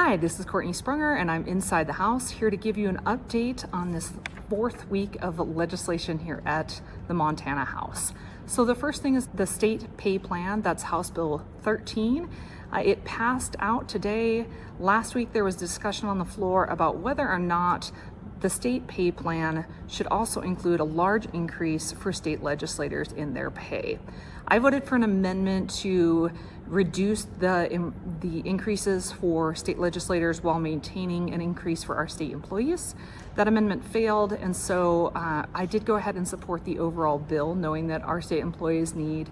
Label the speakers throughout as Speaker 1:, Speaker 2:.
Speaker 1: Hi, this is Courtenay Sprunger, and I'm inside the House here to give you an update on this fourth week of legislation here at the Montana House. So the first thing is the state pay plan. That's House Bill 13. It passed out today. Last week there was discussion on the floor about whether or not the state pay plan should also include a large increase for state legislators in their pay. I voted for an amendment to reduce the increases for state legislators while maintaining an increase for our state employees. That amendment failed, and so I did go ahead and support the overall bill, knowing that our state employees need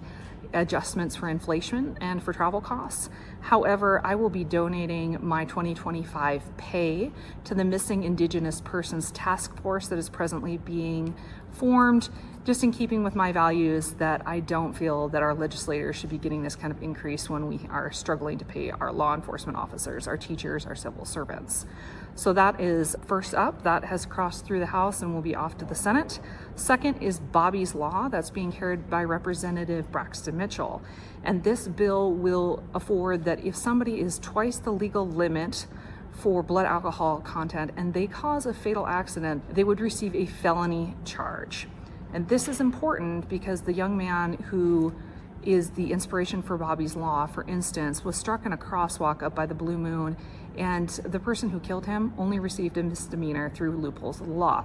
Speaker 1: adjustments for inflation and for travel costs. However, I will be donating my 2025 pay to the Missing Indigenous Persons Task Force that is presently being formed, just in keeping with my values that I don't feel that our legislators should be getting this kind of increase when we are struggling to pay our law enforcement officers, our teachers, our civil servants. So that is first up. That has crossed through the House and will be off to the Senate. Second is Bobby's Law. That's being carried by Representative Braxton Mitchell. And this bill will afford that if somebody is twice the legal limit for blood alcohol content and they cause a fatal accident, they would receive a felony charge. And this is important because the young man who is the inspiration for Bobby's Law, for instance, was struck in a crosswalk up by the Blue Moon, and the person who killed him only received a misdemeanor through loopholes of the law.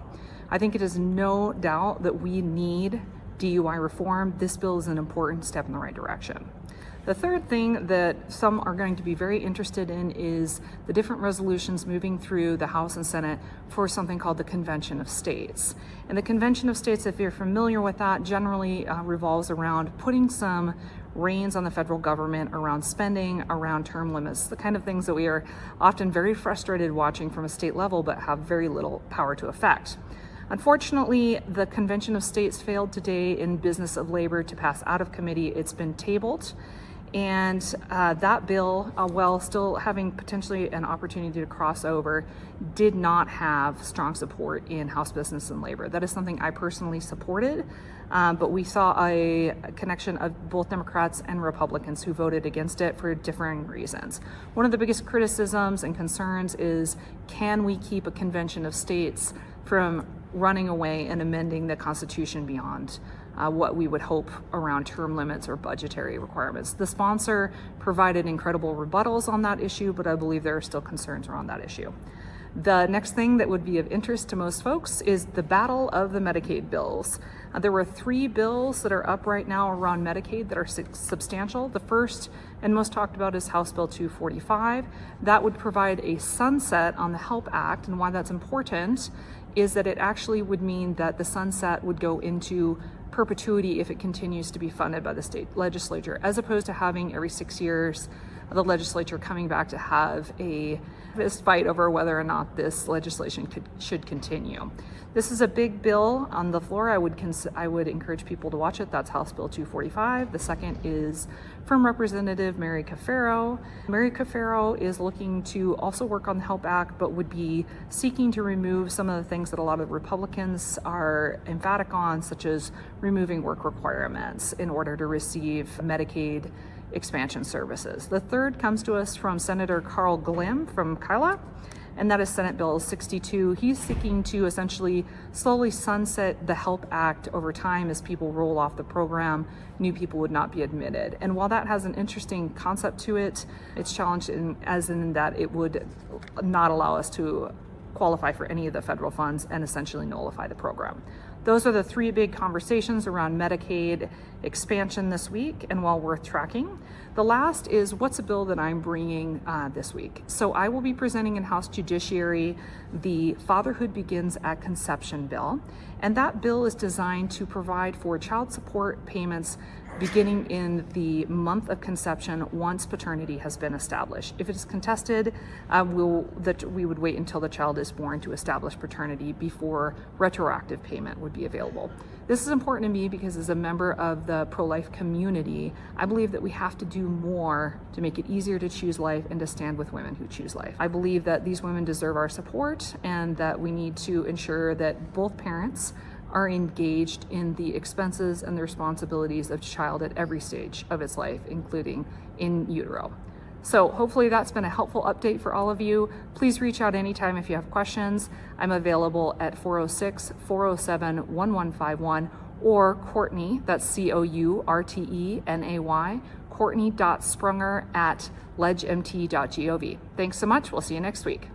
Speaker 1: I think it is no doubt that we need DUI reform. This bill is an important step in the right direction. The third thing that some are going to be very interested in is the different resolutions moving through the House and Senate for something called the Convention of States. And the Convention of States, if you're familiar with that, generally revolves around putting some reins on the federal government around spending, around term limits, the kind of things that we are often very frustrated watching from a state level but have very little power to affect. Unfortunately, the Convention of States failed today in business of labor to pass out of committee. It's been tabled. And that bill, while still having potentially an opportunity to cross over, did not have strong support in House Business and Labor. That is something I personally supported, but we saw a connection of both Democrats and Republicans who voted against it for differing reasons. One of the biggest criticisms and concerns is, can we keep a convention of states from running away and amending the Constitution beyond what we would hope around term limits or budgetary requirements? The sponsor provided incredible rebuttals on that issue, but I believe there are still concerns around that issue. The next thing that would be of interest to most folks is the battle of the Medicaid bills. There were 3 bills that are up right now around Medicaid that are substantial. The first and most talked about is House Bill 245. That would provide a sunset on the HELP Act, and why that's important is that it actually would mean that the sunset would go into perpetuity if it continues to be funded by the state legislature, as opposed to having every 6 years the legislature coming back to have a fist fight over whether or not this legislation should continue. This is a big bill on the floor. I would encourage people to watch it. That's House Bill 245. The second is from Representative Mary Cafaro. Mary Cafaro is looking to also work on the HELP Act, but would be seeking to remove some of the things that a lot of Republicans are emphatic on, such as removing work requirements in order to receive Medicaid expansion services. The third comes to us from Senator Carl Glimm from Kyla, and that is Senate Bill 62. He's seeking to essentially slowly sunset the HELP Act over time. As people roll off the program, new people would not be admitted. And while that has an interesting concept to it, it's challenged as in that it would not allow us to qualify for any of the federal funds and essentially nullify the program. Those are the 3 big conversations around Medicaid expansion this week and well worth tracking. The last is what's a bill that I'm bringing this week. So I will be presenting in House Judiciary the Fatherhood Begins at Conception bill. And that bill is designed to provide for child support payments beginning in the month of conception once paternity has been established. If it is contested, we would wait until the child is born to establish paternity before retroactive payment would be available. This is important to me because as a member of the pro-life community, I believe that we have to do more to make it easier to choose life and to stand with women who choose life. I believe that these women deserve our support and that we need to ensure that both parents are engaged in the expenses and the responsibilities of child at every stage of its life, including in utero. So hopefully that's been a helpful update for all of you. Please reach out anytime if you have questions. I'm available at 406-407-1151 or Courtenay, that's Courtenay, Courtenay.Sprunger@legmt.gov. Thanks so much. We'll see you next week.